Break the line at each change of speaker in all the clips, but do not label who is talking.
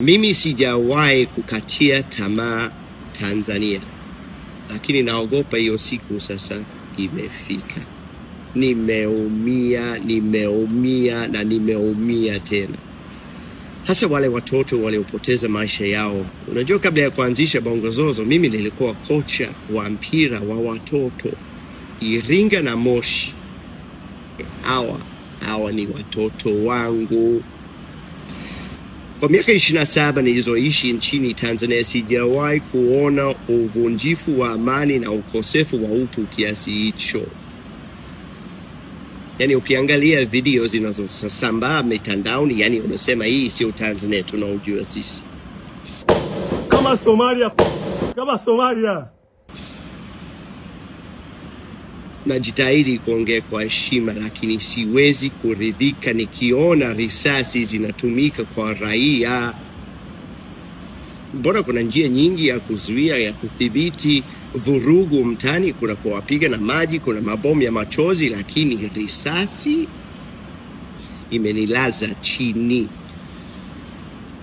Mimi sijawahi kukatia tamaa Tanzania, lakini naogopa hiyo siku sasa imefika. Nimeumia na nimeumia tena, hasa wale watoto waliopoteza maisha yao. Unajua, kabla ya kuanzisha Bongo Zozo, mimi nilikuwa kocha wa mpira wa watoto Iringa na Moshi. Hawa ni watoto wangu. Kwa miaka 27 nilizoishi nchini Tanzania, sijawahi kuona uvunjifu wa amani na ukosefu wa utu kiasi hicho. Yani ukiangalia video zinazosambaa mitandaoni, yani unasema hii sio Tanzania tunaojua sisi.
Kama Somalia.
Najitahidi kuongea kwa heshima, lakini siwezi kuridhika nikiona risasi zinatumika kwa raia. Mbona kuna njia nyingi ya kuzuia, ya kudhibiti vurugu mtani? Kuna kuwapiga na maji, kuna mabomu ya machozi, lakini risasi imenilaza chini.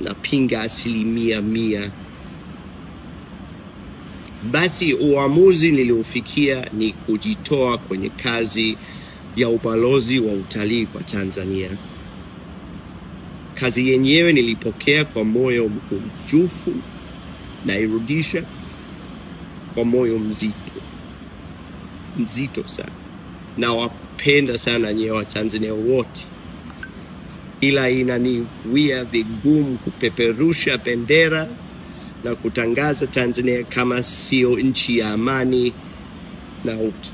Napinga 100%. Basi uamuzi niliofikia ni kujitoa kwenye kazi ya ubalozi wa utalii kwa Tanzania. Kazi yenyewe nilipokea kwa moyo mkunjufu, na irudisha kwa moyo mzito sana. Na wapenda sana nyewe wa Tanzania wote, ila inaniwia vigumu kupeperusha bendera na kutangaza Tanzania kama sio nchi ya amani na utu.